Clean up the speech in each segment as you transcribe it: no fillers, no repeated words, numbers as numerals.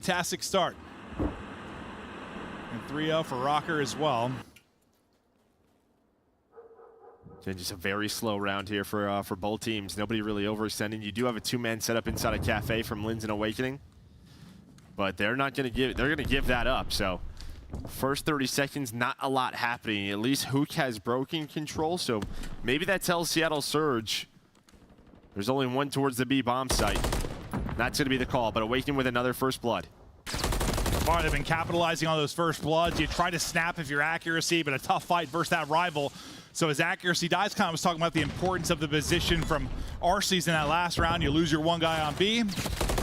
Fantastic start. And 3-0 for Rocker as well. And just a very slow round here for both teams. Nobody really overextending. You do have a two-man setup inside a cafe from Linz and Awakening, but they're not going to give. They're going to give that up. So, first 30 seconds, not a lot happening. At least Hook has broken control, so maybe that tells Seattle Surge there's only one towards the B bomb site. That's going to be the call. But Awakening with another first blood. So far, they've been capitalizing on those first bloods. You try to snap if you're accuracy, but a tough fight versus that rival. So his accuracy dies. Kind of was talking about the importance of the position from RC's in that last round. You lose your one guy on B.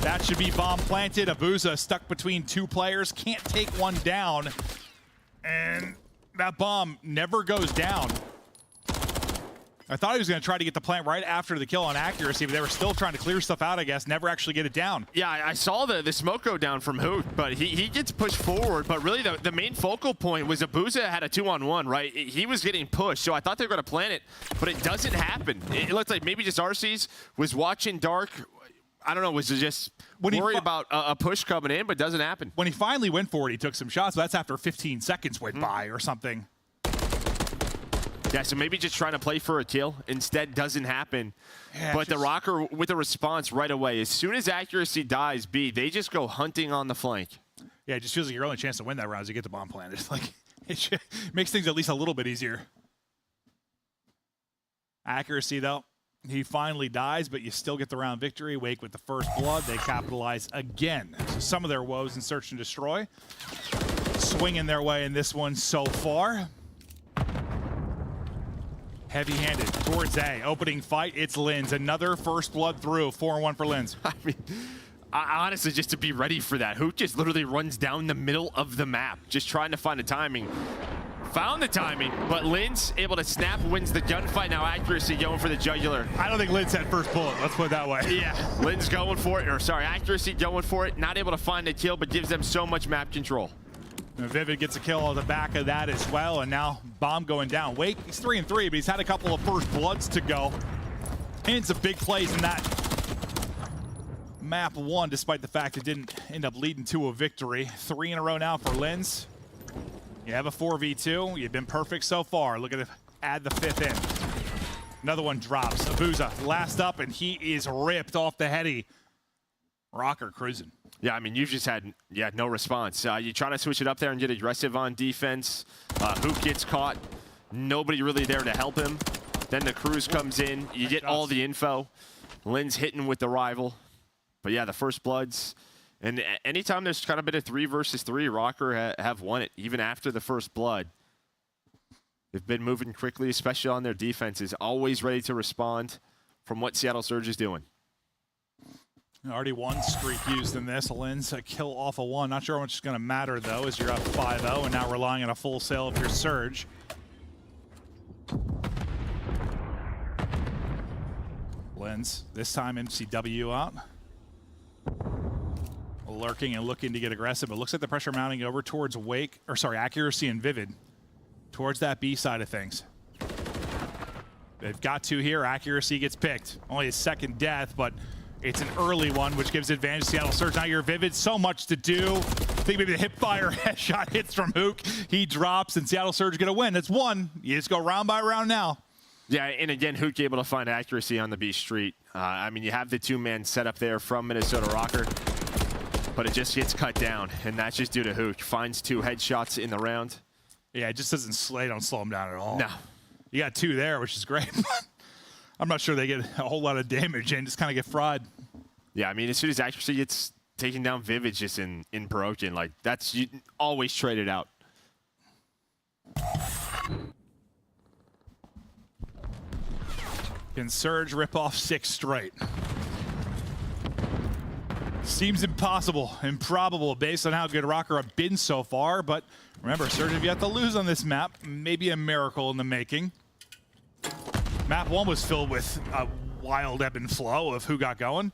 That should be bomb planted. Abuza stuck between two players. Can't take one down. And that bomb never goes down. I thought he was going to try to get the plant right after the kill on accuracy, but they were still trying to clear stuff out, I guess. Never actually get it down. Yeah, I saw the smoke go down from Hoot, but he gets pushed forward. But really, the main focal point was Abuza had a 2-on-1, right? He was getting pushed, so I thought they were going to plant it, but it doesn't happen. It looks like maybe just RC's was watching Dark. I don't know, was just worried about a push coming in, but doesn't happen. When he finally went for it, he took some shots, but that's after 15 seconds went by or something. Yeah, so maybe just trying to play for a kill. Instead, doesn't happen. Yeah, but the Rocker with a response right away. As soon as accuracy dies B, they just go hunting on the flank. Yeah, it just feels like your only chance to win that round is to get the bomb planted. Like, it makes things at least a little bit easier. Accuracy, though. He finally dies, but you still get the round victory. Wake with the first blood. They capitalize again. So some of their woes in Search and Destroy. Swinging their way in this one so far. Heavy-handed towards A. Opening fight, it's Linz. Another first blood through. 4-1 for Linz. I mean, honestly, just to be ready for that. Hoot just literally runs down the middle of the map, just trying to find the timing. Found the timing, but Linz able to snap, wins the gunfight. Now accuracy going for the jugular. I don't think Linz had first bullet. Let's put it that way. Yeah, Linz going for it, or sorry, accuracy going for it. Not able to find the kill, but gives them so much map control. And Vivid gets a kill on the back of that as well, and now bomb going down. Wake, he's 3-3, but he's had a couple of first bloods to go. And some big plays in that map one, despite the fact it didn't end up leading to a victory. 3 in a row now for Linz. You have a 4v2. You've been perfect so far. Look at it, add the 5th in. Another one drops. Abuza last up, and he is ripped off the heady. Rocker cruising. Yeah, I mean, you've just had no response. You try to switch it up there and get aggressive on defense. Hook gets caught. Nobody really there to help him. Then the cruise comes in. You get all the info. Linz hitting with the rival. But yeah, the first bloods. And anytime there's kind of been a 3 versus 3, Rocker have won it, even after the first blood. They've been moving quickly, especially on their defenses. Always ready to respond from what Seattle Surge is doing. Already one streak used in this. Linz, a kill off of 1. Not sure how much is going to matter, though, as you're up 5-0 and now relying on a full sale of your Surge. Linz, this time MCW out. Lurking and looking to get aggressive. It looks like the pressure mounting over towards Wake, or sorry, Accuracy and Vivid. Towards that B side of things. They've got 2 here. Accuracy gets picked. Only a second death, but it's an early one, which gives advantage to Seattle Surge. Now you're Vivid, so much to do. I think maybe the hip fire headshot hits from Hook. He drops, and Seattle Surge get a win. It's 1. You just go round by round now. Yeah, and again, Hook able to find accuracy on the B street. I mean, you have the 2-man setup there from Minnesota Rocker, but it just gets cut down, and that's just due to Hook. Finds 2 headshots in the round. Yeah, it just doesn't they don't slow him down at all. No. You got 2 there, which is great. I'm not sure they get a whole lot of damage and just kind of get fried. Yeah, I mean, as soon as accuracy gets taken down, Vivid's just in broken. Like, that's you always trade it out. Can Surge rip off 6 straight? Seems impossible, improbable based on how good Rocker have been so far, but remember, Surge have yet to lose on this map. Maybe a miracle in the making. Map 1 was filled with a wild ebb and flow of who got going.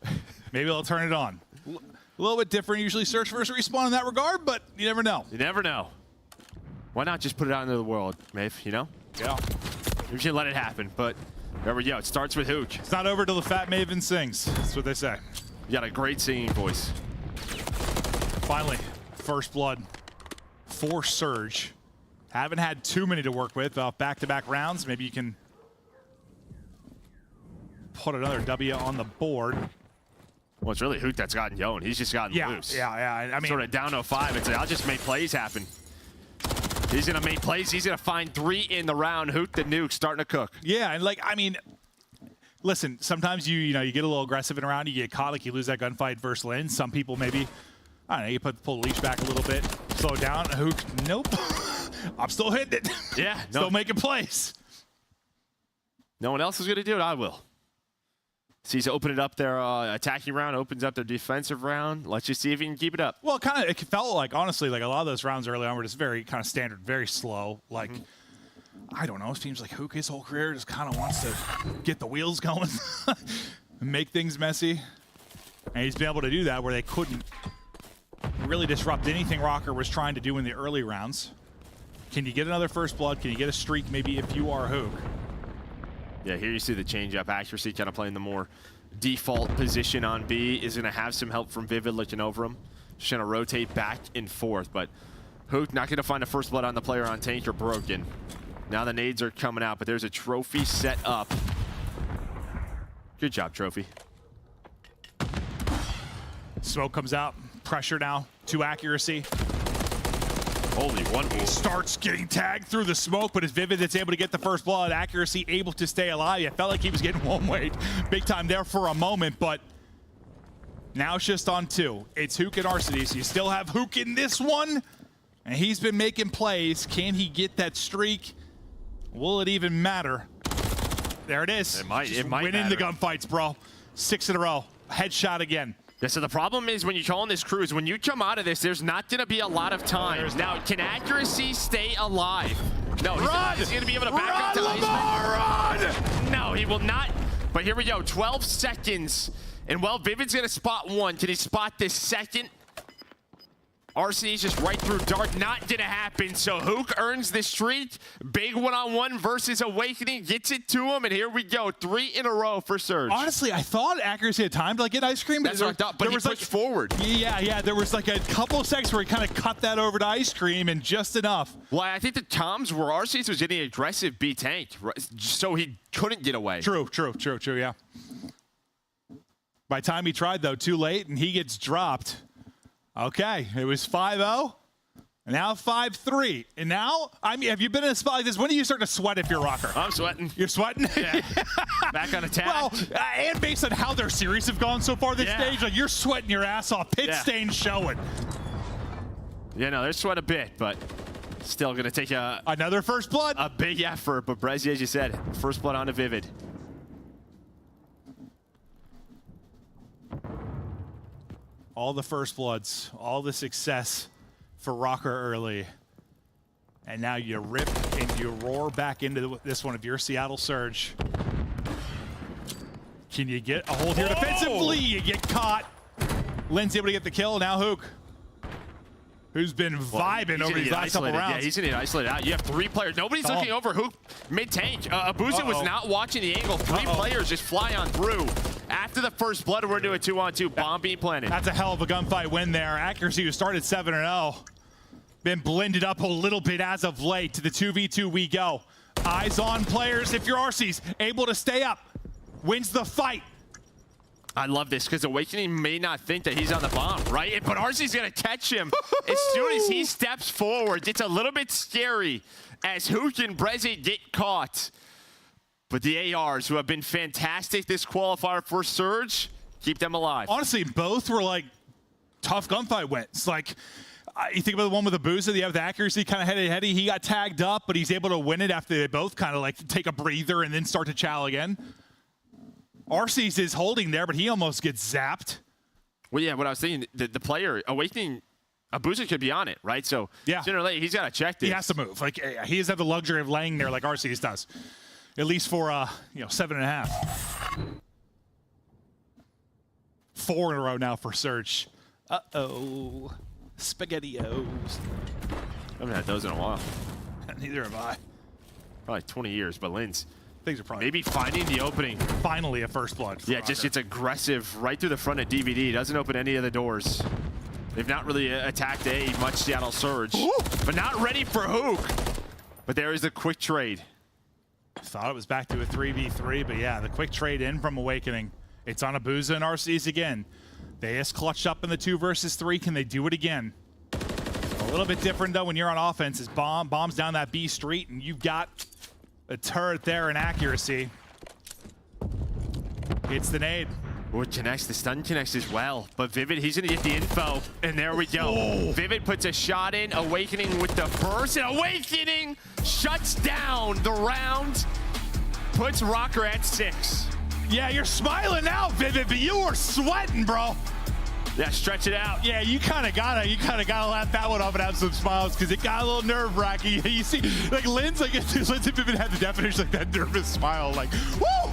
Maybe they'll turn it on. A little bit different, usually Search versus Respawn in that regard, but you never know. You never know. Why not just put it out into the world, Maeve, you know? Yeah. You should let it happen, but there we go. It starts with Hook. It's not over till the fat Maven sings. That's what they say. You got a great singing voice. Finally, first blood for Surge. Haven't had too many to work with. Back-to-back rounds. Maybe you can put another W on the board. Well, it's really Hook that's gotten going. He's just gotten loose. Yeah. I mean, sort of down 0-5 and say, I'll just make plays happen. He's going to make plays. He's going to find 3 in the round. Hook the nuke starting to cook. Yeah, and like, I mean, listen, sometimes you get a little aggressive in a round. You get caught, like you lose that gunfight versus Lin. Some people maybe, I don't know, you pull the leash back a little bit, slow it down. Hook, nope. I'm still hitting it. Yeah. Still making plays. No one else is going to do it. I will. So he's opening up their attacking round, opens up their defensive round. Let's just see if he can keep it up. Well, it felt like, honestly, like a lot of those rounds early on were just very kind of standard, very slow. Like, I don't know, it seems like Hook his whole career just kind of wants to get the wheels going, make things messy. And he's been able to do that where they couldn't really disrupt anything Rocker was trying to do in the early rounds. Can you get another first blood? Can you get a streak maybe if you are Hook? Yeah, here you see the change-up accuracy, kind of playing the more default position on B. Is going to have some help from Vivid looking over him. Just going to rotate back and forth, but Hook not going to find a first blood on the player on tank or broken. Now the nades are coming out, but there's a trophy set up. Good job, trophy. Smoke comes out, pressure now to accuracy. Holy one. Starts getting tagged through the smoke, but as Vivid that's able to get the first blood, accuracy able to stay alive. It felt like he was getting one way big time there for a moment, but now it's just on 2. It's Hook and Arcity, so you still have Hook in this one, and he's been making plays. Can he get that streak? Will it even matter? There it is. It might winning matter. the gunfights, bro. 6 in a row. Headshot again. Yeah, so the problem is when you call in this cruise, when you come out of this, there's not going to be a lot of time. Now, can accuracy stay alive? No, he's going to be able to back up to Iceman. No, he will not. But here we go, 12 seconds. And well, Vivid's going to spot 1. Can he spot this second? RC's just right through dark, not gonna happen. So Hook earns the streak. Big one-on-one versus Awakening, gets it to him, and here we go. 3 in a row for Surge. Honestly, I thought accuracy had time to like get ice cream. That's what I thought, but he pushed forward. Yeah, there was like a couple of seconds where he kind of cut that over to ice cream and just enough. Well, I think the times where RC's was getting aggressive B tank, so he couldn't get away. True, yeah. By the time he tried, though, too late, and he gets dropped. Okay, it was 5-0, and now 5-3. And now, I mean, have you been in a spot like this? When do you start to sweat if you're Rocker? I'm sweating. You're sweating? Yeah. Back on attack. Well, and based on how their series have gone so far this stage, like you're sweating your ass off. Pit stains showing. Yeah, no, they're sweat a bit, but still going to take another first blood. A big effort, but Brezzy, as you said, first blood on a Vivid. All the first bloods, all the success for Rocker early. And now you rip and you roar back into this one of your Seattle Surge. Can you get a hold here defensively? You get caught. Lin's able to get the kill. Now Hook, who's been vibing over these last couple rounds. Yeah, he's going to get isolated out. You have 3 players. Nobody's looking over Hook mid-tank. Abuza was not watching the angle. 3 players just fly on through. After the first blood, we're doing 2-on-2. Bomb being planted. That's a hell of a gunfight win there. Accuracy was started 7-0. Been blended up a little bit as of late. To the 2v2 we go. Eyes on players. If you're RC's able to stay up, wins the fight. I love this because Awakening may not think that he's on the bomb, right? But RC's going to catch him as soon as he steps forward. It's a little bit scary as Hook and Brezzy get caught. But the ARs, who have been fantastic this qualifier for Surge, keep them alive. Honestly, both were like tough gunfight wins. Like, you think about the one with Abuza, you have the accuracy kind of heady. He got tagged up, but he's able to win it after they both kind of like take a breather and then start to chow again. Arcee's is holding there, but he almost gets zapped. Well, yeah, what I was thinking, the player, Awakening, Abuza could be on it, right? So sooner or later, he's got to check this. He has to move. Like, he doesn't have the luxury of laying there like Arcee's does. At least for, 7.5. 4 in a row now for Surge. Uh-oh. SpaghettiOs. I haven't had those in a while. Neither have I. Probably 20 years, but Linz. Things are probably maybe finding the opening. Finally a first blood. Yeah, just gets aggressive right through the front of DVD. Doesn't open any of the doors. They've not really attacked A much, Seattle Surge. Ooh. But not ready for Hook. But there is the quick trade. Thought it was back to a 3v3, but yeah, the quick trade in from Awakening. It's on Abuza and RCs again. They just clutched up in the 2 versus 3. Can they do it again? A little bit different though when you're on offense. Is bombs down that B street, and you've got a turret there in accuracy. Hits the nade. Oh, connects, the stun connects as well. But Vivid, he's gonna get the info, and there we go. Oh. Vivid puts a shot in, Awakening with the first, and Awakening shuts down the round, puts Rocker at 6. Yeah, you're smiling now, Vivid, but you were sweating, bro. Yeah, stretch it out. Yeah, you kind of gotta laugh that one off and have some smiles because it got a little nerve-wracking. You see, like Linz and Vivid had the definition like that nervous smile, like, woo!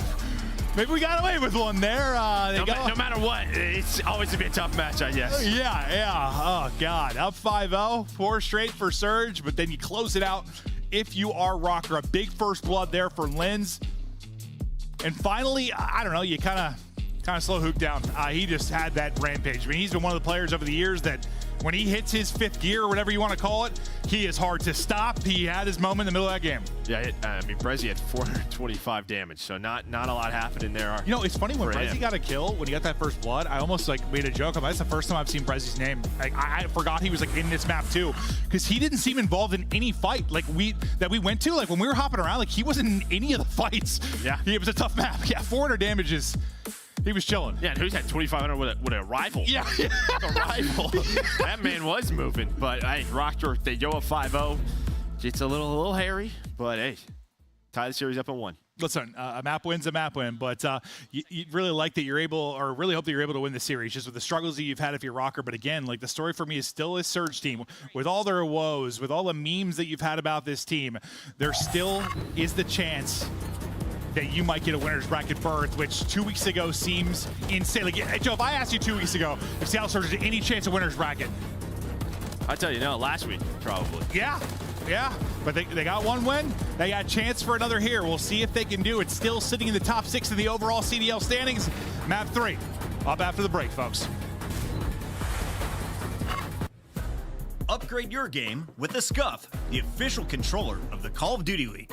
Maybe we got away with one there. No matter what, it's always gonna be a tough match, I guess. Yeah. Oh, God. Up 5-0, 4 straight for Surge, but then you close it out if you are Rocker. A big first blood there for Linz. And finally, I don't know, you kind of slow Hook down. He just had that rampage. I mean, he's been one of the players over the years that when he hits his 5th gear or whatever you want to call it, he is hard to stop. He had his moment in the middle of that game. Yeah, I mean, Brezzy had 425 damage, so not a lot happening there. You know, it's funny when Brezzy got a kill, when he got that first blood, I almost like made a joke about it. That's the first time I've seen Brezzy's name. Like, I forgot he was like in this map too, because he didn't seem involved in any fight like that we went to. Like when we were hopping around, like he wasn't in any of the fights. Yeah, it was a tough map. Yeah, 400 damages. He was chilling. Yeah, and who's had 2,500 with a rifle? Yeah. A rifle. That man was moving. But, hey, Rocker, they go up 5-0. It's a little hairy, but, hey, tie the series up in 1. Listen, a map win's a map win, but you really like that you're able, or really hope that you're able to win the series, just with the struggles that you've had if you're Rocker. But again, like the story for me is still a Surge team. With all their woes, with all the memes that you've had about this team, there still is the chance that you might get a winner's bracket berth, which 2 weeks ago seems insane. Like, Joe, if I asked you 2 weeks ago if Seattle Surge had any chance of winner's bracket, I tell you no, last week probably. Yeah, but they got one win. They got a chance for another here. We'll see if they can do it. Still sitting in the top 6 of the overall CDL standings. Map 3, up after the break, folks. Upgrade your game with the Scuff, the official controller of the Call of Duty League.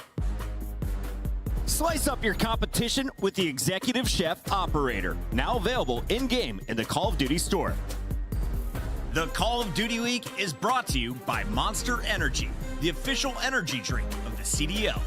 Slice up your competition with the Executive Chef Operator, now available in-game in the Call of Duty store. The Call of Duty League is brought to you by Monster Energy, the official energy drink of the CDL.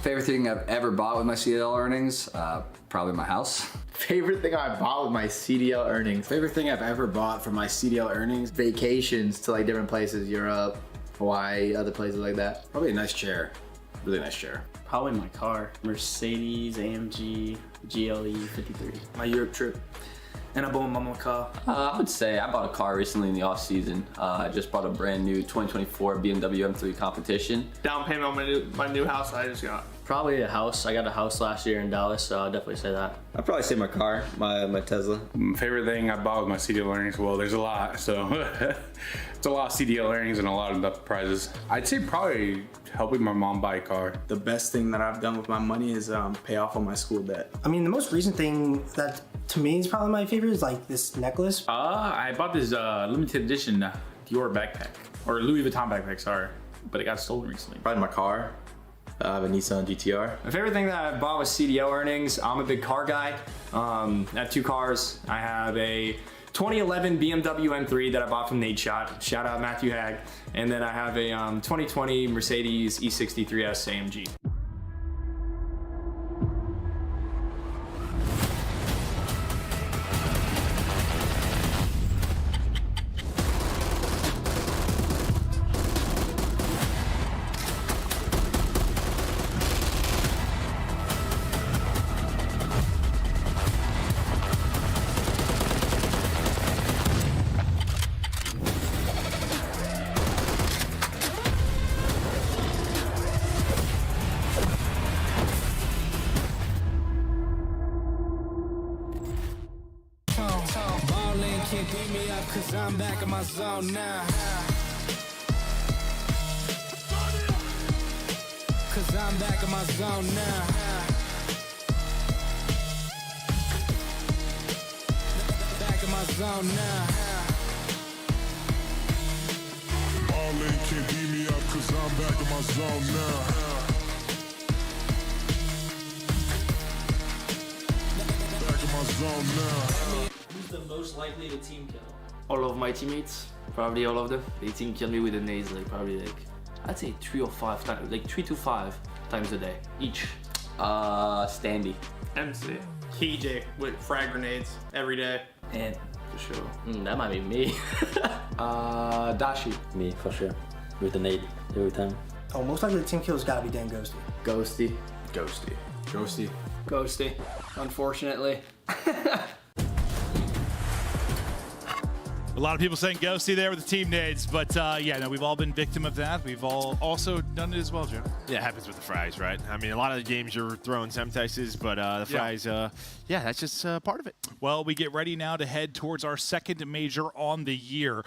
Favorite thing I've ever bought with my CDL earnings? Probably my house. Favorite thing I bought with my CDL earnings? Favorite thing I've ever bought from my CDL earnings? Vacations to like different places, Europe, Hawaii, other places like that. Probably a nice chair, really nice chair. Probably my car, Mercedes AMG GLE 53. My Europe trip. And I bought my mama a car. I would say I bought a car recently in the off season. I just bought a brand new 2024 BMW M3 competition. Down payment on my new house I just got. Probably a house. I got a house last year in Dallas, so I'll definitely say that. I'd probably say my car, my Tesla. Favorite thing I bought with my CDL earnings? Well, there's a lot, so it's a lot of CDL earnings and a lot of prizes. I'd say probably helping my mom buy a car. The best thing that I've done with my money is pay off on my school debt. I mean, the most recent thing that to me is probably my favorite is like this necklace. I bought this limited edition Dior backpack, or Louis Vuitton backpack, sorry, but it got stolen recently. Probably my car. I have a Nissan GTR. My favorite thing that I bought was CDL earnings. I'm a big car guy. I have 2 cars. I have a 2011 BMW M3 that I bought from Nate Shot. Shout out Matthew Hag. And then I have a 2020 Mercedes E63S AMG. me up, cause I'm back in my zone now. Cause I'm back in my zone now. Back in my zone now. Marley can't beat me up cause I'm back in my zone now. Back in my zone now. Who's the most likely to team kill? All of my teammates, probably all of them. They team kill me with the nades, like probably like, I'd say 3 or 5 times, like 3 to 5 times a day, each. Standy. MC. KJ with frag grenades every day. And for sure. That might be me. Dashi. Me, for sure. With the nade, every time. Oh, most likely the team kill's gotta be Dan Ghosty. Ghosty. Ghosty. Ghosty. Ghosty. Unfortunately. A lot of people saying Ghosty there with the team nades, but yeah, no, we've all been victim of that. We've all also done it as well, Joe. Yeah, it happens with the frags, right? I mean, a lot of the games you're throwing semtexes, but the frags, yeah, that's just part of it. Well, we get ready now to head towards our second major on the year.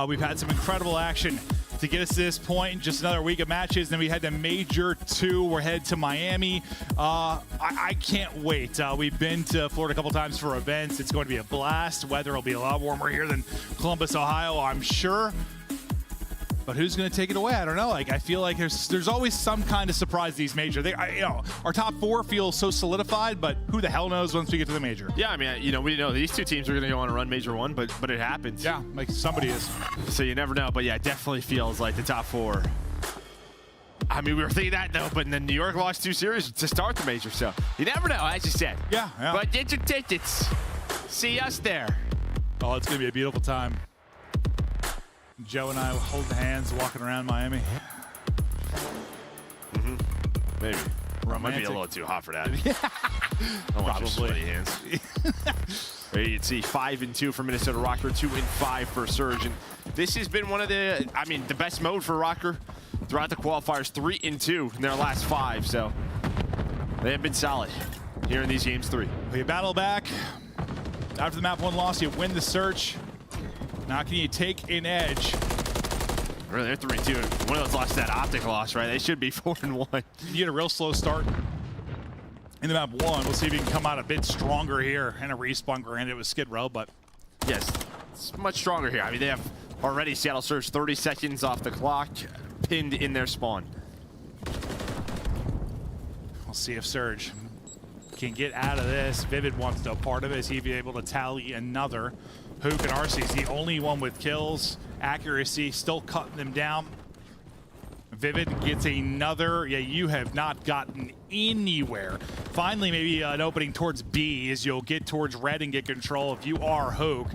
We've had some incredible action to get us to this point. Just another week of matches. Then we head to Major 2. We're headed to Miami. I can't wait. We've been to Florida a couple times for events. It's going to be a blast. Weather will be a lot warmer here than Columbus, Ohio, I'm sure. But who's going to take it away? I don't know. Like, I feel like there's always some kind of surprise these major. Our top 4 feels so solidified, but who the hell knows once we get to the major? Yeah, I mean, we know these 2 teams are going to go on a run Major 1, but it happens. Yeah, like somebody is. So you never know. But yeah, it definitely feels like the top 4. I mean, we were thinking that though, but then New York lost 2 series to start the major, so you never know, as you said. Yeah. But get your tickets. See us there. Oh, it's going to be a beautiful time. Joe and I holding hands, walking around Miami. Maybe. Romantic. Might be a little too hot for that. I want your sweaty hands. There you can see 5-2 for Minnesota Rocker, 2-5 for Surge. And this has been one of the, the best mode for Rocker throughout the qualifiers, 3-2 in their last 5. So they have been solid here in these games 3. Well, you battle back. After the map 1 loss, you win the search. Now can you take an edge? Really, they're 3-2. One of those lost that optic loss, right? They should be 4-1. You get a real slow start in the map 1. We'll see if you can come out a bit stronger here. And a respawn, granted it was Skid Row, but yes, it's much stronger here. I mean, they have already Seattle Surge 30 seconds off the clock, pinned in their spawn. We'll see if Surge can get out of this. Vivid wants no part of it. Is he be able to tally another? Hook and RC is the only one with kills. Accuracy still cutting them down. Vivid gets another. Yeah, you have not gotten anywhere. Finally, maybe an opening towards B as you'll get towards red and get control. If you are Hook,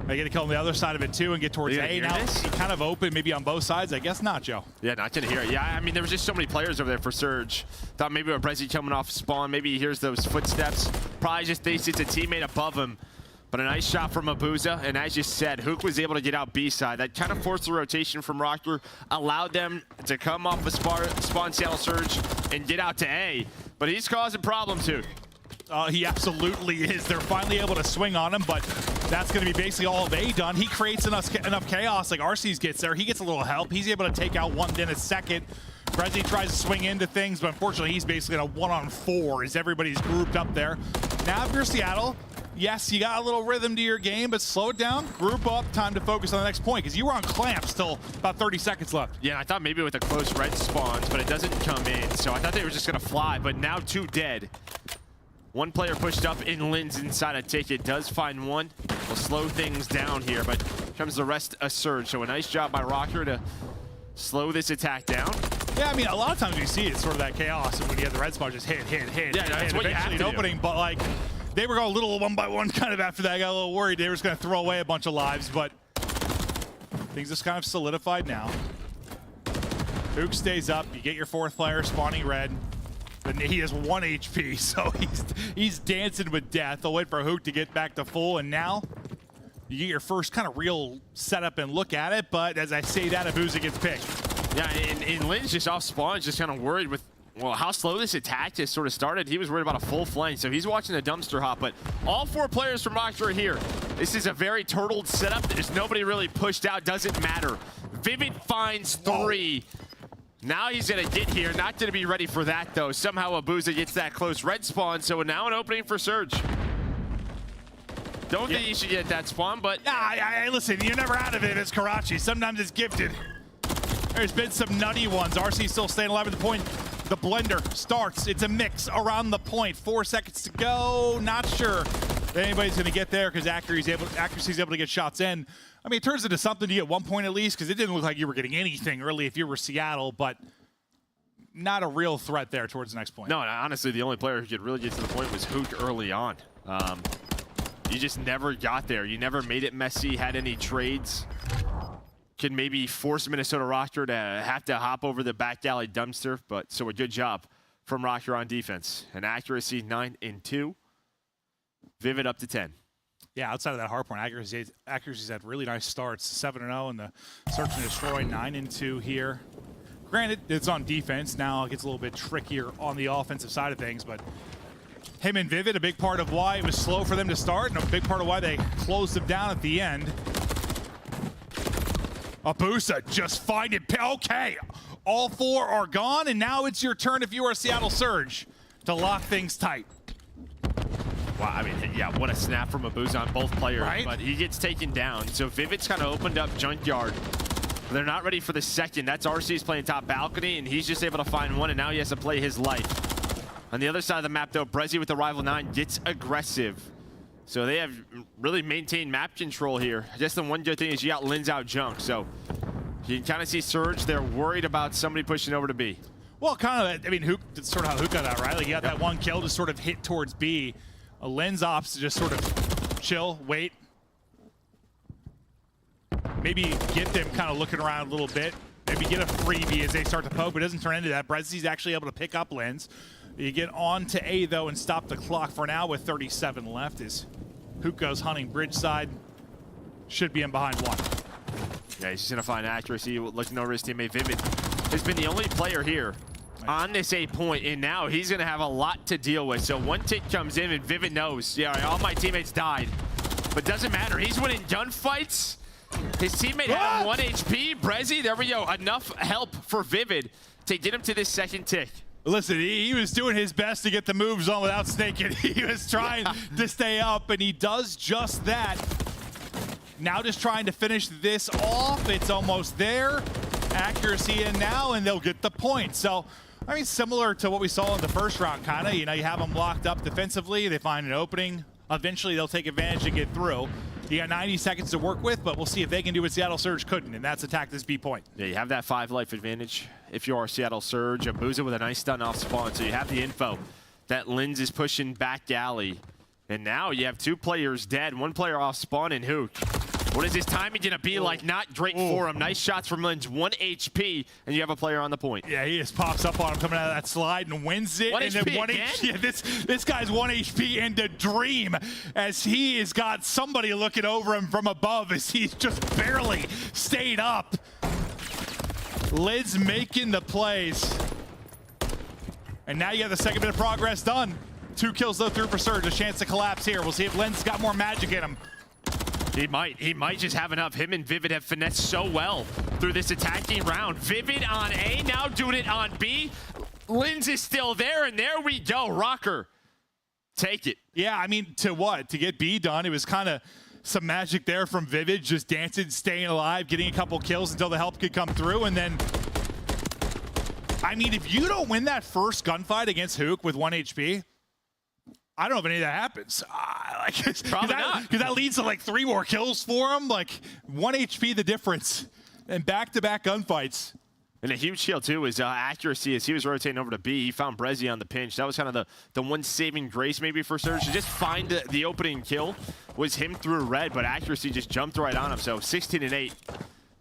they get to kill on the other side of it too and get towards A. Now it's kind of open, maybe on both sides. I guess not, Joe. Yeah, not gonna hear it. Yeah, I mean, there was just so many players over there for Surge. Thought maybe with Brezzy coming off spawn, maybe he hears those footsteps. Probably just thinks it's a teammate above him. But a nice shot from Abuza, and as you said, Hook was able to get out B side. That kind of forced the rotation from Rocker, allowed them to come off a spawn Seattle Surge and get out to A. But he's causing problems, Hook. He absolutely is. They're finally able to swing on him, but that's going to be basically all of A done. He creates enough chaos. Like Arcees gets there. He gets a little help. He's able to take out one in a second. Brezzy tries to swing into things, but unfortunately he's basically in a 1-on-4 as everybody's grouped up there. Now if you're Seattle, yes, you got a little rhythm to your game, but slow it down, group up, time to focus on the next point, because you were on clamps till about 30 seconds left. Yeah, I thought maybe with the close red spawns, but it doesn't come in, so I thought they were just going to fly, but now 2 dead. 1 player pushed up in Lin's inside a ticket, does find 1. Will slow things down here, but comes the rest a Surge, so a nice job by Rocker to slow this attack down. Yeah, I mean, a lot of times we see it's sort of that chaos, and when you have the red spawn, just hit, yeah, that's what you have to do. Opening, but like, they were going a little 1 by 1 kind of after that. I got a little worried they were just going to throw away a bunch of lives, but things just kind of solidified now. Hook stays up. You get your 4th player spawning red. But he has 1 HP, so he's dancing with death. They'll wait for Hook to get back to full, and now you get your first kind of real setup and look at it, but as I say that, Abuza gets picked. Yeah, and Lynn's just off spawn, just kind of worried with, well, how slow this attack just sort of started. He was worried about a full flank, so he's watching the dumpster hop, but all 4 players from Rocker are here. This is a very turtled setup. There's nobody really pushed out. Doesn't matter. Vivid finds 3. Now he's going to get here. Not going to be ready for that, though. Somehow Abuza gets that close. Red spawn, so now an opening for Surge. Don't think you should get that spawn, but... Listen, you're never out of it as Karachi. Sometimes it's gifted. There's been some nutty ones. RC still staying alive at the point. The blender starts. It's a mix around the point. 4 seconds to go. Not sure if anybody's going to get there because accuracy's able to get shots in. I mean, it turns into something to get 1 point at least because it didn't look like you were getting anything really if you were Seattle, but not a real threat there towards the next point. No, honestly, the only player who could really get to the point was Hook early on. You just never got there. You never made it messy, had any trades. Could maybe force Minnesota Rocker to have to hop over the back alley dumpster, but so a good job from Rocker on defense. And accuracy 9 and 2. Vivid up to 10. Yeah, outside of that hard point, accuracy's had really nice starts. 7-0 and the search and destroy 9 and 2 here. Granted, it's on defense. Now it gets a little bit trickier on the offensive side of things, but him and Vivid, a big part of why it was slow for them to start and a big part of why they closed them down at the end. Abusa just find it. Okay, all 4 are gone, and now it's your turn if you are Seattle Surge to lock things tight. Wow, I mean, yeah, what a snap from Abusa on both players, right? But he gets taken down. So Vivid's kind of opened up Junkyard. They're not ready for the second. That's RC's playing top balcony, and he's just able to find one, and now he has to play his life. On the other side of the map, though, Brezzy with the Rival 9 gets aggressive. So they have really maintained map control here. Just the one good thing is you got Linz out junk. So you can kind of see Surge. They're worried about somebody pushing over to B. Well, kind of, I mean, that's sort of how Hook got out, right? Like, you got that one kill to sort of hit towards B. A Lens ops to just sort of chill, wait. Maybe get them kind of looking around a little bit. Maybe get a freebie as they start to poke, but it doesn't turn into that. Brezzy's actually able to pick up Lens. You get on to A, though, and stop the clock for now with 37 left as Hook goes hunting bridge side. Should be in behind 1. Yeah, he's just going to find accuracy, looking over his teammate. Vivid has been the only player here on this 8 point, and now he's going to have a lot to deal with. So one tick comes in, and Vivid knows, yeah, all my teammates died. But doesn't matter. He's winning gunfights. His teammate had 1 HP. Brezzy, there we go. Enough help for Vivid to get him to this second tick. Listen, he was doing his best to get the moves on without snaking. He was trying to stay up, and he does just that. Now just trying to finish this off. It's almost there. Accuracy in now, and they'll get the point. So, I mean, similar to what we saw in the first round, kind of. You know, you have them locked up defensively. They find an opening. Eventually, they'll take advantage and get through. You got 90 seconds to work with, but we'll see if they can do what Seattle Surge couldn't, and that's attack this B point. Yeah, you have that 5 life advantage if you are Seattle Surge. Abusa with a nice stun off spawn, so you have the info that Linz is pushing back alley. And now you have 2 players dead, 1 player off spawn and Hook. What is his timing going to be like? Not great for him. Nice shots from Linz, 1 HP, and you have a player on the point. Yeah, he just pops up on him coming out of that slide and wins it. 1 and HP then 1 again? HP. Yeah, this guy's 1 HP and a dream as he has got somebody looking over him from above as he's just barely stayed up. Lids making the plays. And now you have the second bit of progress done. 2 kills though through for Surge. A chance to collapse here. We'll see if Len's got more magic in him. He might just have enough. Him and Vivid have finessed so well through this attacking round. Vivid on A, now doing it on B. Linz is still there, and there we go. Rocker, take it. Yeah, I mean, to what? To get B done, it was kind of some magic there from Vivid, just dancing, staying alive, getting a couple kills until the help could come through, and then, I mean, if you don't win that first gunfight against Hook with 1 HP, I don't know if any of that happens. Probably not. Because that leads to like 3 more kills for him. Like 1 HP the difference. And back-to-back gunfights. And a huge kill, too, is accuracy as he was rotating over to B. He found Brezzy on the pinch. That was kind of the one saving grace maybe for Surge. To just find the opening kill was him through red, but accuracy just jumped right on him. So 16 and 8.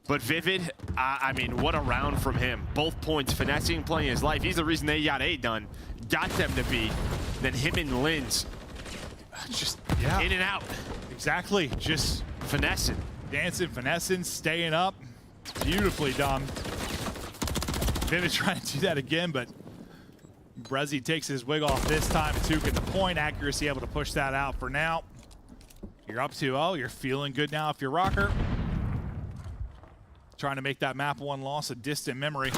But Vivid, I mean, what a round from him. Both points, finessing, playing his life. He's the reason they got A done. Got them to B. Then him and Linz. Just, in and out. Exactly. Just finessing. Dancing, finessing, staying up. Beautifully done. Vivid trying to do that again, but Brezzy takes his wig off this time. Took at the point. Accuracy able to push that out for now. You're up 2-0. You're feeling good now if you're Rocker. Trying to make that map one loss a distant memory.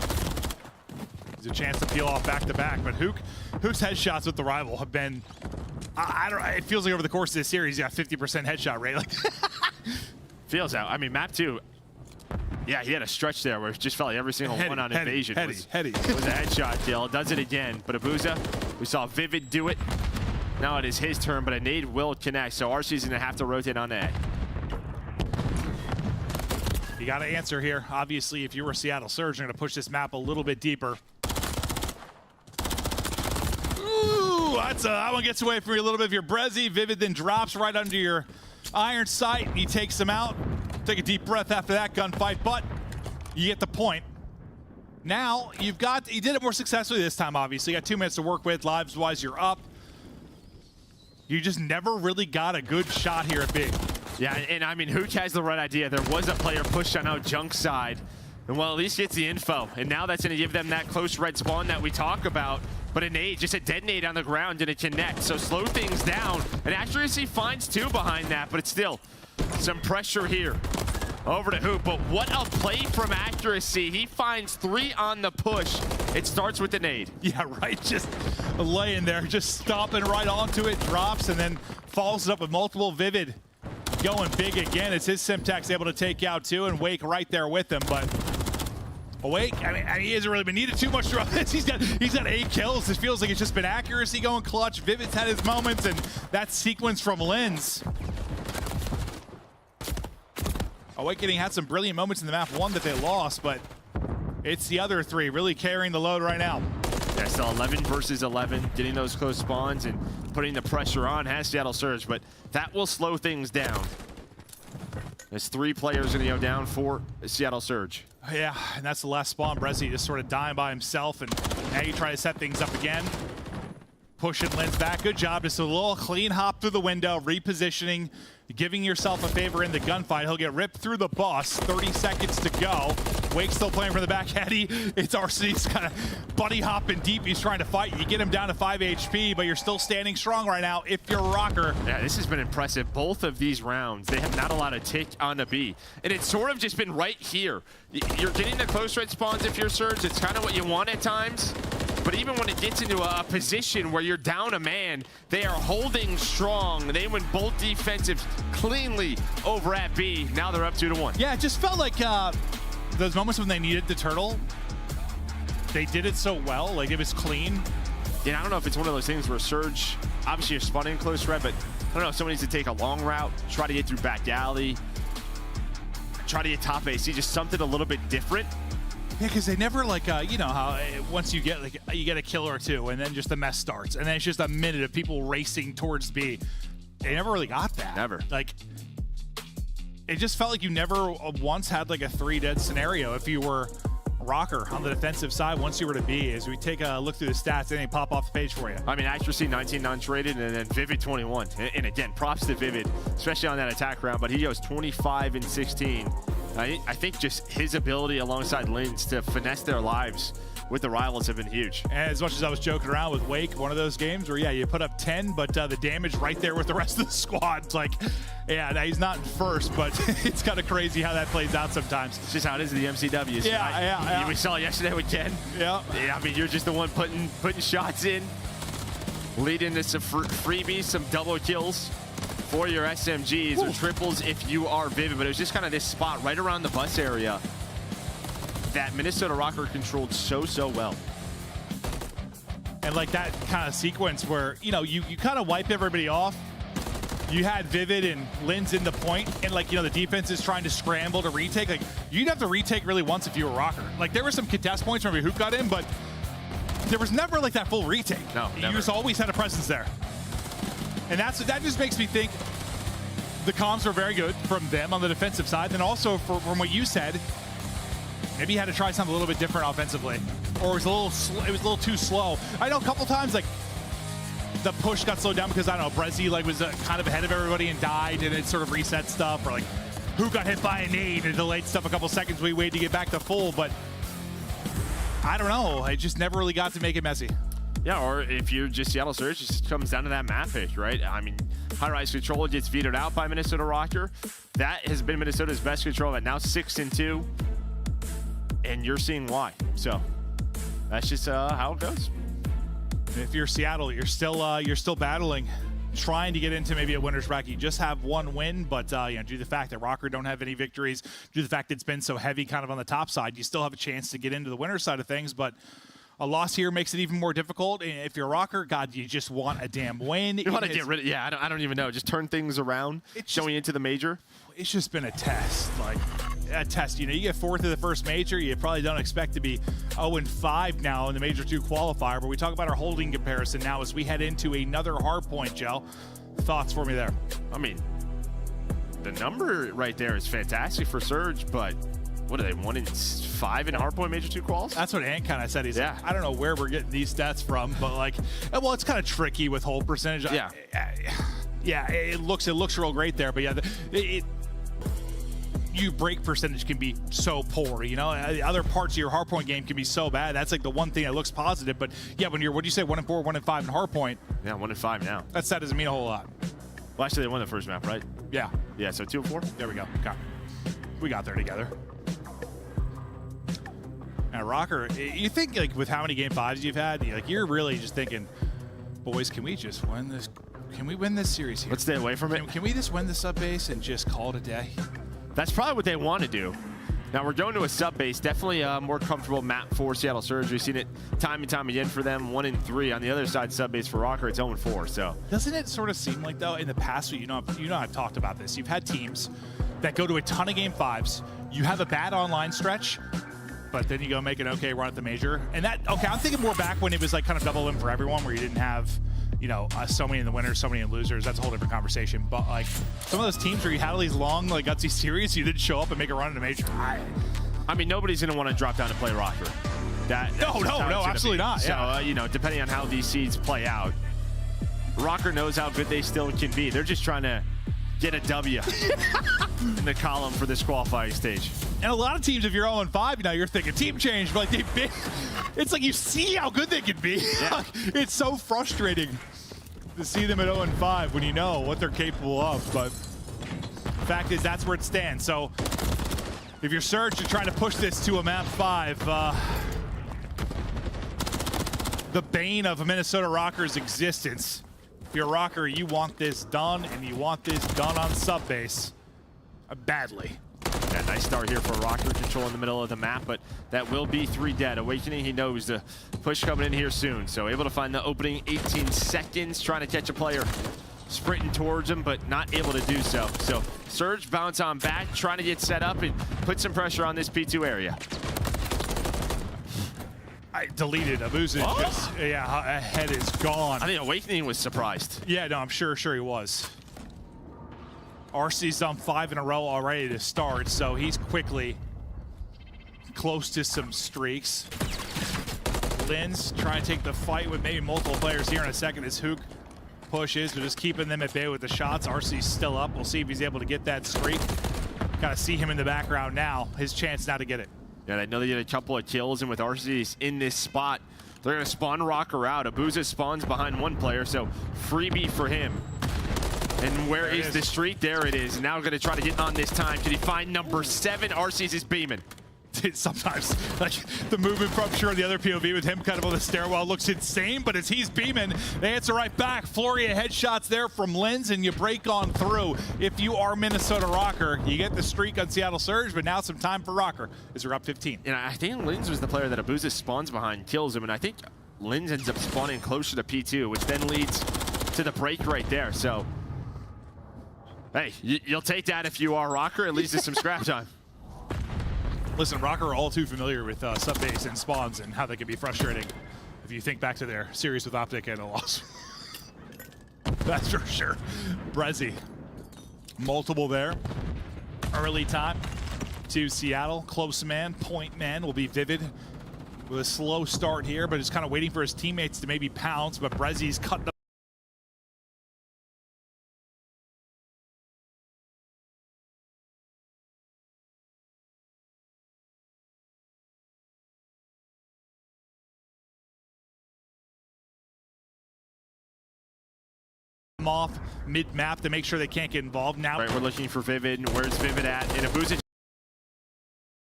There's a chance to peel off back-to-back, but Hook's headshots with the rival have been, I don't know, it feels like over the course of this series, you got 50% headshot rate. Like feels out. I mean, map 2, yeah, he had a stretch there where it just felt like every single one on Invasion was a headshot kill. Does it again, but Abuza, we saw Vivid do it. Now it is his turn, but a nade will connect, so RC's gonna have to rotate on A. You got to answer here. Obviously, if you were Seattle Surge, you're going to push this map a little bit deeper. Ooh, that one gets away from you a little bit. If you're Brezzy, Vivid then drops right under your iron sight. He takes him out. Take a deep breath after that gunfight, but you get the point. Now, he did it more successfully this time, obviously. You got 2 minutes to work with. Lives-wise, you're up. You just never really got a good shot here at B. Yeah, and I mean, Hook has the right idea. There was a player pushed on out junk side, and well, at least gets the info. And now that's gonna give them that close red spawn that we talk about. But a nade, just a dead nade on the ground, didn't connect. So slow things down. And accuracy finds 2 behind that, but it's still some pressure here. Over to Hoop, but what a play from accuracy. He finds 3 on the push. It starts with the nade. Yeah, right, just laying there, just stomping right onto it, drops, and then follows it up with multiple. Vivid going big again. It's his Simtax able to take out 2, and Wake right there with him, but Wake, I mean, he hasn't really been needed too much throughout this. He's got 8 kills. It feels like it's just been accuracy going clutch. Vivid's had his moments, and that sequence from Lens. Awakening had some brilliant moments in the map 1 that they lost, but it's the other 3 really carrying the load right now. Yeah, still 11 versus 11, getting those close spawns and putting the pressure on has Seattle Surge, but that will slow things down. There's 3 players going to go down for Seattle Surge. Yeah, and that's the last spawn. Brezzy just sort of dying by himself, and now you try to set things up again. Pushing Lens back. Good job. Just a little clean hop through the window, repositioning, giving yourself a favor in the gunfight. He'll get ripped through the bus. 30 seconds to go. Wake still playing from the back. Heady, it's RC's kind of buddy hopping deep. He's trying to fight. You get him down to 5 HP, but you're still standing strong right now if you're Rocker. Yeah, this has been impressive. Both of these rounds, they have not allowed a tick on the B. And it's sort of just been right here. You're getting the close red spawns if you're Surge. It's kind of what you want at times. But even when it gets into a position where you're down a man, they are holding strong. They win both defensives cleanly over at B. Now they're up 2-1. Yeah, it just felt like those moments when they needed the turtle, they did it so well. Like, it was clean. Yeah, I don't know if it's one of those things where Surge, obviously you're spawning close red, but I don't know if someone needs to take a long route, try to get through back alley, try to get top AC, just something a little bit different. Yeah, because they never, like, you know how once you get a kill or 2, and then just the mess starts, and then it's just a minute of people racing towards B. They never really got that. Never. Like, it just felt like you never once had like a 3 dead scenario if you were Rocker on the defensive side once you were to B. As we take a look through the stats, they pop off the page for you. I mean, accuracy 19 non-traded, and then Vivid 21. And again, props to Vivid, especially on that attack round, but he goes 25 and 16. I think just his ability alongside Lins to finesse their lives with the rivals have been huge. And as much as I was joking around with Wake, one of those games where, yeah, you put up 10, but the damage right there with the rest of the squad. It's like, yeah, now he's not in first, but it's kind of crazy how that plays out sometimes. It's just how it is in the MCWs. Yeah. We saw it yesterday with Ken. Yeah. I mean, you're just the one putting shots in, leading to some freebies, some double kills for your SMGs or triples if you are Vivid. But it was just kind of this spot right around the bus area that Minnesota Rocker controlled so well. And like that kind of sequence where, you know, you kind of wipe everybody off. You had Vivid and Lins in the point, and like, you know, the defense is trying to scramble to retake. Like, you'd have to retake really once if you were Rocker. Like, there were some contest points where Hoop got in, but there was never like that full retake. No, never. You just always had a presence there. And that just makes me think the comms were very good from them on the defensive side. And also from what you said, maybe you had to try something a little bit different offensively, or it was a little too slow. I know a couple times like the push got slowed down because I don't know, Brezzy like was kind of ahead of everybody and died, and it sort of reset stuff, or like who got hit by a nade and delayed stuff a couple seconds. We waited to get back to full, but I don't know. I just never really got to make it messy. Yeah, or if you're just Seattle Surge, it just comes down to that map pick, right? I mean, high-rise control gets vetoed out by Minnesota Rocker. That has been Minnesota's best control at now 6-2, and you're seeing why. So that's just how it goes. If you're Seattle, you're still battling, trying to get into maybe a winner's bracket. You just have one win, but due to the fact that Rocker don't have any victories, due to the fact it's been so heavy kind of on the top side, you still have a chance to get into the winner's side of things, but a loss here makes it even more difficult. And if you're a Rocker, God, you just want a damn win. You want to get rid of, yeah, I don't even know. Just turn things around, going into the major. It's just been a test, like a test. You get fourth in the first major, you probably don't expect to be 0-5 now in the Major 2 qualifier, but we talk about our holding comparison now as we head into another hard point, Joe. Thoughts for me there? I mean, the number right there is fantastic for Surge, but what are they, 1-5 in hardpoint Major 2 quals? That's what Ant kind of said. He's like, I don't know where we're getting these stats from, but like, well, it's kind of tricky with hold percentage. Yeah. Yeah, it looks real great there, but yeah, you break percentage can be so poor, other parts of your hardpoint game can be so bad. That's like the one thing that looks positive, but yeah, when you're, what'd you say, 1-4, 1-5 in hardpoint? Yeah, 1-5 now. That doesn't mean a whole lot. Well, actually, they won the first map, right? Yeah. Yeah, so 2-4? There we go. We got there together. Now, Rocker, you think like with how many game 5s you've had, you're really just thinking, boys, can we just win this? Can we win this series here? Let's stay away from it. Can we just win the sub base and just call it a day? That's probably what they want to do. Now we're going to a sub base, definitely a more comfortable map for Seattle Surge. We've seen it time and time again for them. 1-3 on the other side, sub base for Rocker. It's 0-4. So doesn't it sort of seem like though in the past, I've talked about this. You've had teams that go to a ton of game 5s. You have a bad online stretch, but then you go make an okay run at the major. And that, okay, I'm thinking more back when it was like kind of double win for everyone, where you didn't have, so many in the winners, so many in losers. That's a whole different conversation. But like some of those teams where you had all these long, like gutsy series, you didn't show up and make a run in a major. I mean, nobody's going to want to drop down to play Rocker. No, absolutely not. So, yeah. Depending on how these seeds play out, Rocker knows how good they still can be. They're just trying to get a W in the column for this qualifying stage. And a lot of teams, if you're 0-5, you're thinking team change, but like it's like you see how good they can be. Yeah. It's so frustrating to see them at 0-5 when you know what they're capable of. But the fact is, that's where it stands. So if you're Surge, you're trying to push this to a map 5. The bane of a Minnesota Rocker's existence. If you're a Rocker, you want this done, and you want this done on sub base badly. Yeah, nice start here for Rocker, control in the middle of the map, but that will be 3 dead. Awakening, he knows the push coming in here soon, so able to find the opening 18 seconds, trying to catch a player sprinting towards him, but not able to do so. So Surge bounce on back, trying to get set up and put some pressure on this P2 area. I deleted Abuza. Just, yeah, head is gone. I think Awakening was surprised. Yeah, no, I'm sure he was. RC's on 5 in a row already to start, so he's quickly close to some streaks. Linz trying to take the fight with maybe multiple players here in a second as Hook pushes, but just keeping them at bay with the shots. RC's still up. We'll see if he's able to get that streak. Gotta see him in the background now. His chance now to get it. Yeah, I know they get a couple of kills, and with RC's in this spot, they're gonna spawn Rocker out. Abuza spawns behind one player, so freebie for him. And where is the streak? There it is. Now gonna try to get on this time. Can he find number 7? RC's is beaming. Sometimes, like, the movement from sure the other POV with him kind of on the stairwell looks insane, but as he's beaming, they answer right back. Flurry of headshots there from Linz, and you break on through. If you are Minnesota Rocker, you get the streak on Seattle Surge, but now some time for Rocker as we're up 15. And I think Linz was the player that Abuza spawns behind, kills him, and I think Linz ends up spawning closer to P2, which then leads to the break right there. So, hey, you'll take that if you are Rocker. At least it's some scrap time. Listen, Rocker are all too familiar with sub-base and spawns and how they can be frustrating if you think back to their series with Optic and a loss. That's for sure. Brezzy, multiple there. Early time to Seattle. Close man, point man will be Vivid with a slow start here, but just kind of waiting for his teammates to maybe pounce, but Brezzy's cut the off mid-map to make sure they can't get involved. Now we're looking for Vivid. Where's Vivid at? And Abuza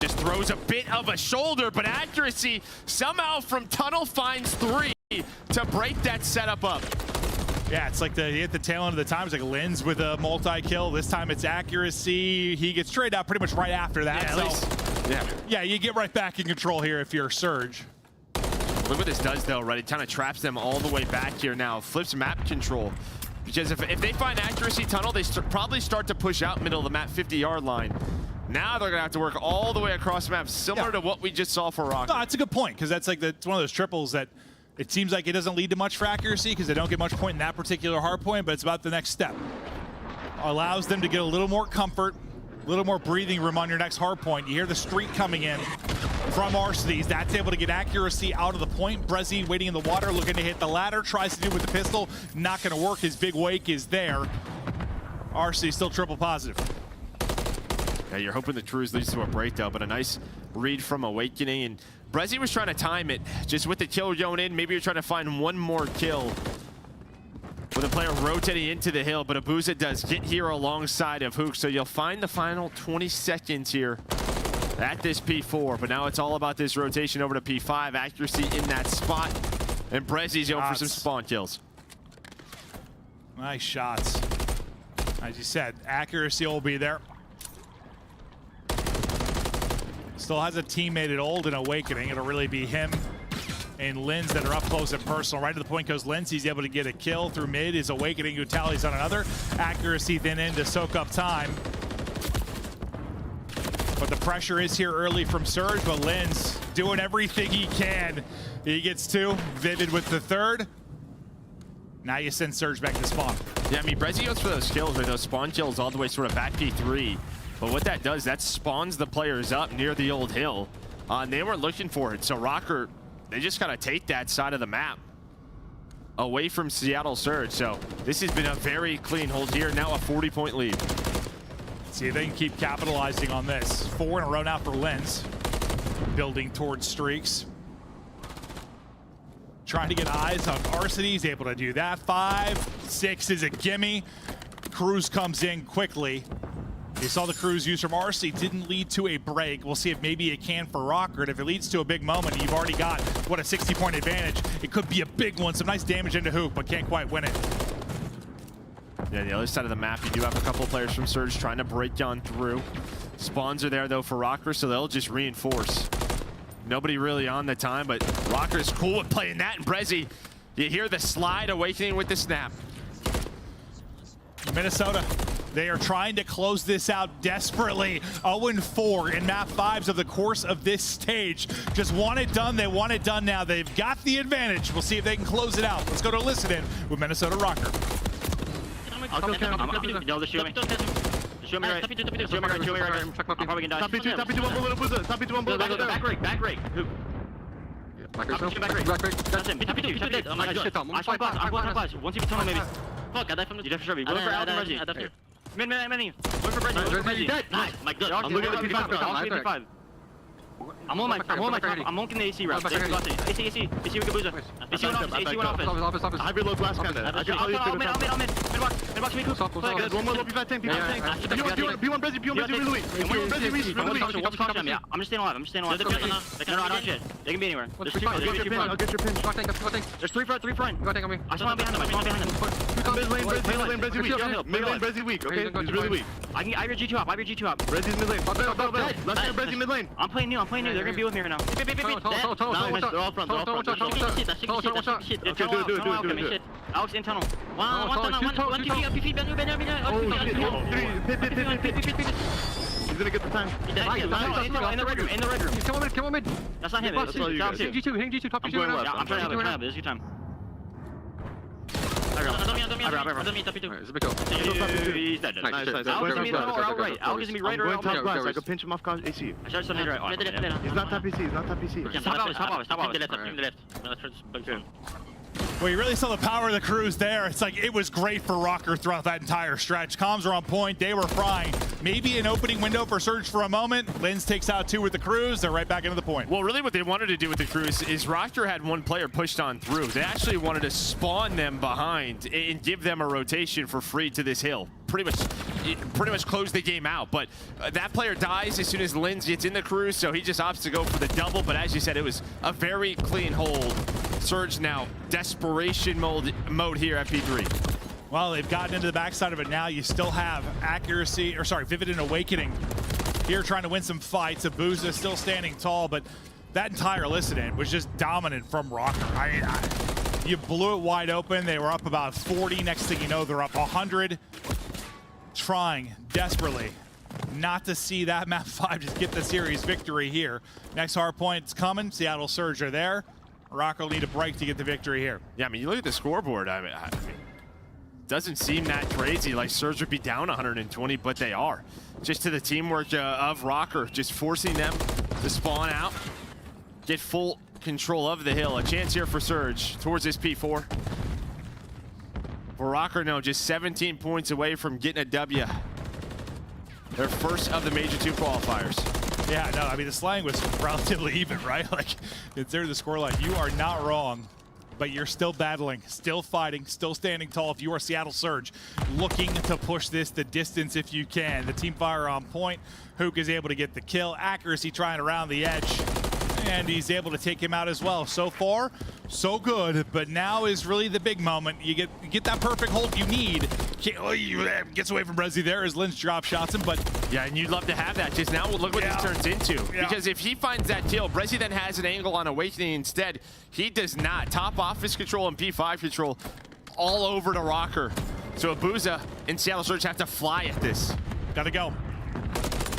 just throws a bit of a shoulder, but accuracy somehow from tunnel finds 3 to break that setup up. Yeah, it's like he hit the tail end of the time. It's like Lens with a multi-kill. This time it's accuracy. He gets traded out pretty much right after that. Yeah, you get right back in control here if you're Surge. Look what this does, though, right? It kind of traps them all the way back here now. Flips map control. Because if they find accuracy tunnel, they probably start to push out middle of the map 50-yard line. Now they're going to have to work all the way across the map, similar to what we just saw for Rocket. No, that's a good point, because that's like it's one of those triples that it seems like it doesn't lead to much for accuracy because they don't get much point in that particular hard point, but it's about the next step. Allows them to get a little more comfort, a little more breathing room on your next hard point. You hear the streak coming in from Arcades. That's able to get accuracy out of the point. Brezzy waiting in the water, looking to hit the ladder, tries to do it with the pistol. Not going to work. His big wake is there. Arcades still triple positive. Yeah, you're hoping the Cruise leads to a breakdown, but a nice read from Awakening. And Brezzy was trying to time it, just with the kill going in. Maybe you're trying to find one more kill with a player rotating into the hill, but Abuza does get here alongside of Hook, so you'll find the final 20 seconds here at this P4, but now it's all about this rotation over to P5, accuracy in that spot, and Brezzy's going for some spawn kills. Nice shots. As you said, accuracy will be there. Still has a teammate at Old and Awakening. It'll really be him and Lens that are up close and personal. Right to the point goes Lens. He's able to get a kill through mid. Is Awakening who tallies on another. Accuracy then in to soak up time. But the pressure is here early from Surge, but Lens doing everything he can. He gets 2. Vivid with the 3rd. Now you send Surge back to spawn. Yeah, I mean, Brezzy goes for those kills, right? Those spawn kills all the way sort of back P3. But what that does, that spawns the players up near the old hill. They weren't looking for it, so Rocker, they just gotta take that side of the map away from Seattle Surge. So this has been a very clean hold here. Now a 40-point lead. See if they can keep capitalizing on this. 4 in a row now for Lens. Building towards streaks. Trying to get eyes on Arcades. He's able to do that. 5, 6 is a gimme. Cruise comes in quickly. You saw the Cruise use from RC, didn't lead to a break. We'll see if maybe it can for Rocker. And if it leads to a big moment, you've already got, what, a 60-point advantage. It could be a big one. Some nice damage into Hook, but can't quite win it. Yeah, the other side of the map, you do have a couple players from Surge trying to break on through. Spawns are there, though, for Rocker, so they'll just reinforce. Nobody really on the time, but Rocker's cool with playing that. And Brezzy, you hear the slide, Awakening with the snap. Minnesota, they are trying to close this out desperately. 0-4 in map 5s of the course of this stage. Just want it done. They want it done now. They've got the advantage. We'll see if they can close it out. Let's go to Listen In with Minnesota Rocker. I'll go camp. No, they're shooting me. Show me right. Show me right. I'm probably gonna die. Top P2, one bullet, Abuza. Top P2, one bullet. Back rake. Who? Back rake. That's him. Top P2. Oh my god. I'm flash. Once you tunnel maybe. Fuck, I died from the. You died for sure. Go for Alvin Reggie. Mid. Going for Reggie. Nice. My god. I'm looking at P5. I'm on my top. I'm looking the AC route. AC with Gabuza. AC went office. I have reload blast cannon. I can tell you to Mid-box me, Coop. One more low P5 tank. B1 Brezzy, really weak. I'm just staying alive. No, I don't shit. They can be anywhere. I'll get your pin. There's 3 front. Go take on me. I spawn behind him. Mid lane Brezzy weak. Okay, he's really weak. I have your G2 hop. Brezzy's mid lane. Let's get Brezzy mid lane. I'm playing new. They're gonna be with me right now. They're all front. Shit. Do it. Alex in tunnel. One He's gonna get the time. In the red room. Come on mid. That's not him. That's all you guys. Hitting G2, top P2. I'm going left. I'm trying to have it. This is your time. I got him. It's a big kill. He's dead. Nice. Alex is gonna be right. Alex is gonna be right or out. I can pinch him off AC. I tried something right. He's not top PC. Top off. To the left. Well, you really saw the power of the Crews there. It's like it was great for Rocker throughout that entire stretch. Comms were on point. They were frying. Maybe an opening window for Surge for a moment. Lins takes out 2 with the Crews. They're right back into the point. Well, really what they wanted to do with the Crews is Rocker had one player pushed on through. They actually wanted to spawn them behind and give them a rotation for free to this hill. Pretty much close the game out. But that player dies as soon as Lins gets in the Crews, so he just opts to go for the double. But as you said, it was a very clean hold. Surge now desperation mode here at P3. Well, they've gotten into the backside of it now. You still have accuracy, or sorry, Vivid and Awakening here trying to win some fights. Abuza still standing tall, but that entire incident was just dominant from Rocker. You blew it wide open. They were up about 40. Next thing you know, they're up 100. Trying desperately not to see that map 5 just get the series victory here. Next hard point's coming. Seattle Surge are there. Rocker will need a break to get the victory here. Yeah, I mean, you look at the scoreboard. I mean, doesn't seem that crazy. Like Surge would be down 120, but they are. Just to the teamwork of Rocker, just forcing them to spawn out, get full control of the hill. A chance here for Surge towards this P4. For Rocker, no, just 17 points away from getting a W. Their first of the major 2 qualifiers. Yeah, no, I mean, the slang was relatively even, right? Like, consider the scoreline. You are not wrong, but you're still battling, still fighting, still standing tall. If you are Seattle Surge, looking to push this the distance if you can. The team fire on point. Hook is able to get the kill. Accuracy trying around the edge, and he's able to take him out as well. So far, so good, but now is really the big moment. You get that perfect hold you need. Gets away from Brezzy there as Lynch drop shots him, but yeah, and you'd love to have that. Just now, look what this turns into. Yeah. Because if he finds that kill, Brezzy then has an angle on Awakening instead. He does not. Top office control and P5 control all over to Rocker. So Abuza and Seattle Surge have to fly at this. Gotta go.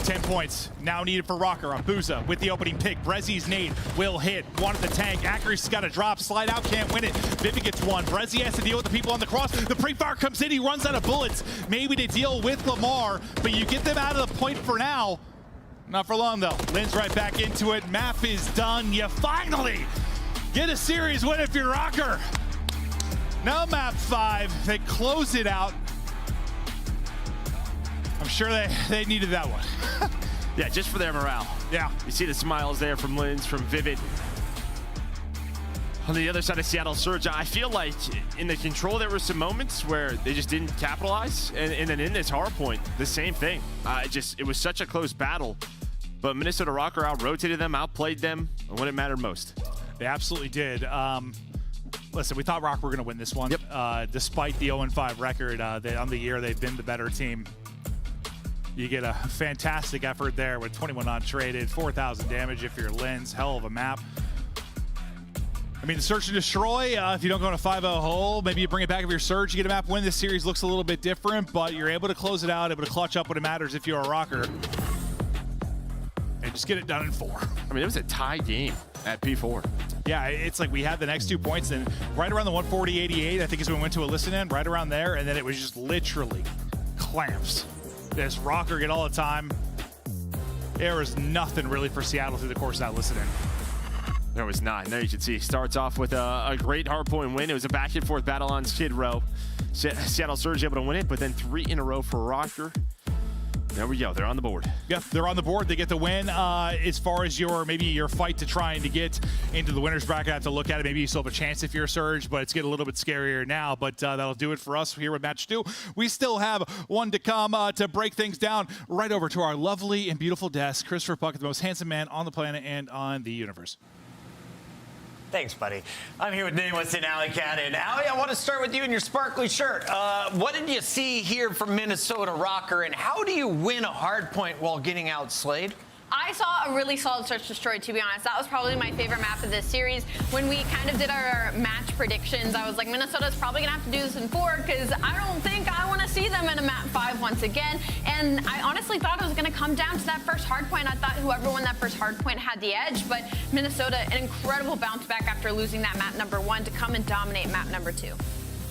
10 points now needed for Rocker. Abuza with the opening pick. Brezzy's nade will hit. One at the tank. Accuracy's got to drop. Slide out, can't win it. Vivi gets one. Brezzy has to deal with the people on the cross. The pre-fire comes in. He runs out of bullets. Maybe to deal with Lamar, but you get them out of the point for now. Not for long, though. Lynn's right back into it. Map is done. You finally get a series win if you're Rocker. Now map 5. They close it out. I'm sure they needed that one. Yeah, just for their morale. Yeah. You see the smiles there from Lins, from Vivid. On the other side of Seattle Surge, I feel like in the control there were some moments where they just didn't capitalize. And then in this hard point, the same thing. It was such a close battle. But Minnesota Rocker out-rotated them, outplayed them when it mattered most. They absolutely did. Listen, we thought Rocker were going to win this one. Yep. Despite the 0-5 record on the year, they've been the better team. You get a fantastic effort there with 21 untraded, 4,000 damage if you're Lins. Hell of a map. I mean, the search and destroy, if you don't go in a 5-0 hole, maybe you bring it back if you're Surge, you get a map win. This series looks a little bit different, but you're able to close it out, able to clutch up when it matters if you're a Rocker. And just get it done in 4. I mean, it was a tie game at P4. Yeah, it's like we had the next 2 points, and right around the 140-88, I think is when we went to a listen in, right around there, and then it was just literally clamps. This Rocker get all the time. There was nothing really for Seattle through the course of that listening. There was not. And there you can see, starts off with a great hardpoint win. It was a back and forth battle on Skid Row. Seattle Surge able to win it, but then 3 in a row for Rocker. There we go. They're on the board. Yep, they're on the board. They get the win. As far as maybe your fight to trying to get into the winner's bracket, I have to look at it. Maybe you still have a chance if you're a Surge, but it's getting a little bit scarier now. But that'll do it for us here with match 2. We still have one to come to break things down. Right over to our lovely and beautiful desk, Christopher Puckett, the most handsome man on the planet and on the universe. Thanks, buddy. I'm here with Nameless and Alley Cat. And Alley, I want to start with you in your sparkly shirt. What did you see here from Minnesota Rocker, and how do you win a hard point while getting outslayed? I saw a really solid search destroy, to be honest. That was probably my favorite map of this series. When we kind of did our match predictions, I was like, Minnesota's probably going to have to do this in 4 because I don't think I want to see them in a map 5 once again. And I honestly thought it was going to come down to that first hard point. I thought whoever won that first hard point had the edge, but Minnesota, an incredible bounce back after losing that map number 1 to come and dominate map number 2.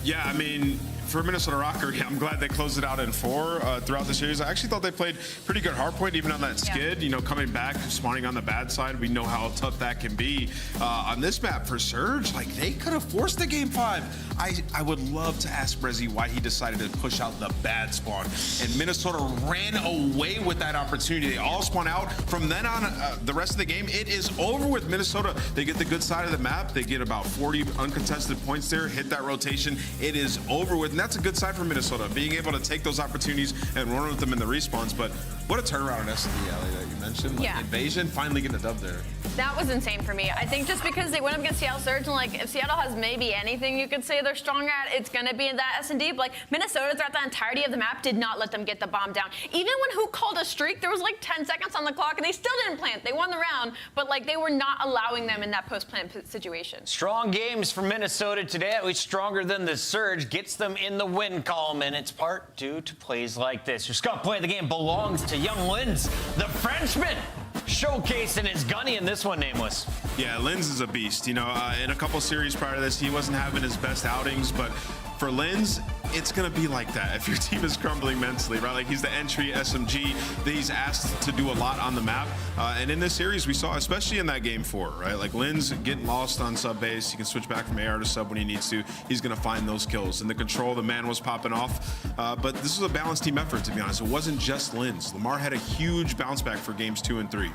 Yeah, I mean, for Minnesota Rocker, yeah, I'm glad they closed it out in 4 throughout the series. I actually thought they played pretty good hardpoint, even on that skid. You know, coming back, spawning on the bad side, we know how tough that can be. On this map for Surge, like, they could have forced the game 5. I would love to ask Brezzy why he decided to push out the bad spawn. And Minnesota ran away with that opportunity. They all spawn out. From then on, the rest of the game, it is over with Minnesota. They get the good side of the map. They get about 40 uncontested points there, hit that rotation. It is over with, and that's a good side for Minnesota, being able to take those opportunities and run with them in the respawns. But what a turnaround in SD, Allie, that you mentioned. Like, Invasion, finally getting a dub there. That was insane for me. I think just because they went up against Seattle Surge, and like, if Seattle has maybe anything you could say they're strong at, it's gonna be that S&D. But like, Minnesota throughout the entirety of the map did not let them get the bomb down. Even when Who called a streak, there was like 10 seconds on the clock, and they still didn't plant. They won the round, but like, they were not allowing them in that post-plant situation. Strong games for Minnesota today, at least stronger than the Surge, gets them in the win column, and it's part due to plays like this. Your scout play of the game belongs to young Linz, the Frenchman, showcasing his gunny in this one, Nameless. Yeah, Linz is a beast. You know, in a couple series prior to this, he wasn't having his best outings, but for Linz, it's going to be like that if your team is crumbling mentally, right? Like, he's the entry SMG that he's asked to do a lot on the map. And in this series, we saw, especially in that game 4, right? Like, Linz getting lost on sub base. He can switch back from AR to sub when he needs to. He's going to find those kills. And the control, the man was popping off. But this was a balanced team effort, to be honest. It wasn't just Linz. Lamar had a huge bounce back for games 2 and 3.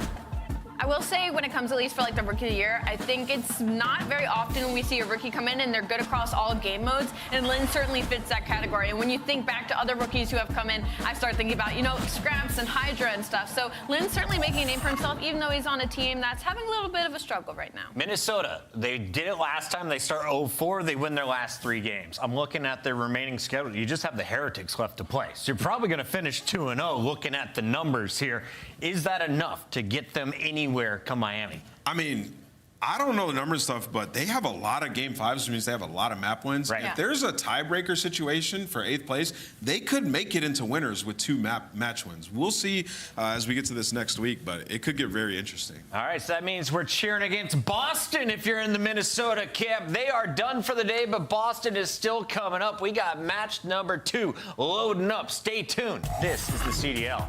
I will say, when it comes at least for like the Rookie of the Year, I think it's not very often when we see a rookie come in and they're good across all game modes, and Lynn certainly fits that category. And when you think back to other rookies who have come in, I start thinking about, you know, Scraps and Hydra and stuff. So Lynn's certainly making a name for himself, even though he's on a team that's having a little bit of a struggle right now. Minnesota, they did it last time. They start 0-4. They win their last 3 games. I'm looking at their remaining schedule. You just have the Heretics left to play. So you're probably going to finish 2-0 looking at the numbers here. Is that enough to get them anywhere come Miami? I mean, I don't know the numbers stuff, but they have a lot of game 5s, which means they have a lot of map wins. Right. If there's a tiebreaker situation for 8th place, they could make it into winners with 2 match wins. We'll see as we get to this next week, but it could get very interesting. All right, so that means we're cheering against Boston if you're in the Minnesota camp. They are done for the day, but Boston is still coming up. We got match number 2 loading up. Stay tuned. This is the CDL.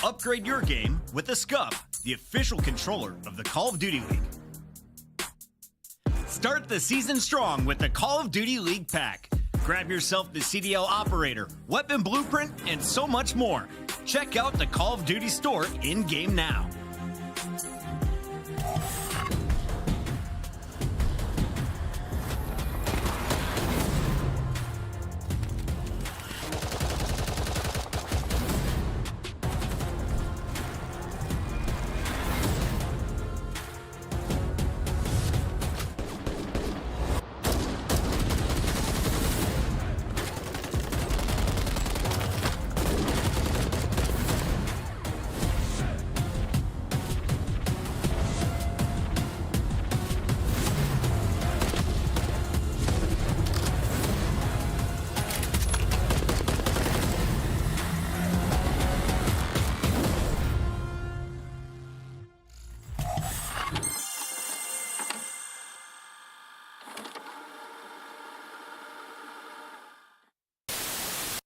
Upgrade your game with the SCUF, the official controller of the Call of Duty League. Start the season strong with the Call of Duty League pack. Grab yourself the CDL operator, weapon blueprint, and so much more. Check out the Call of Duty store in-game now.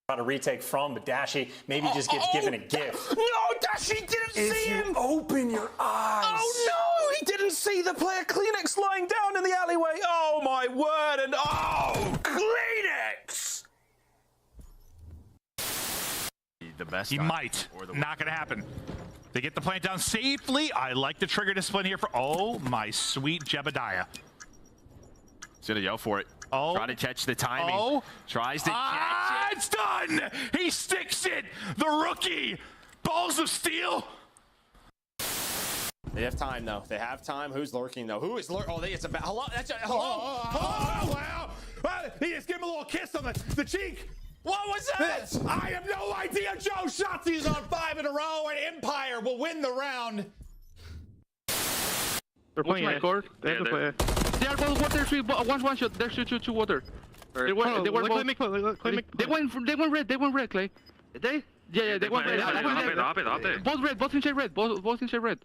A retake from, but Dashy maybe just gets given a gift. No, Dashy didn't see him! Open your eyes. Oh no, he didn't see the player Kleenex lying down in the alleyway. Oh my word, and oh, Kleenex! The best. He might. Not going to happen. They get the plant down safely. I like the trigger discipline here for, oh my sweet Jebediah. He's going to go for it. Oh. Try to catch the timing. Oh. Tries to catch it. It's done! He sticks it! The rookie! Balls of steel! They have time, though. They have time. Who's lurking, though? Who is lurking? Oh, it's about. Hello? That's a, hello? Oh, wow! He just gave him a little kiss on the cheek! What was that? I have no idea. Joe Shotzi's on 5 in a row, and Empire will win the round. They're playing my court. They have to play. They are both water. Three. One shot. There's two water. They went red. They went red, Clay. They? Yeah. They went red. Both red. Both in shade red. Both in shade red.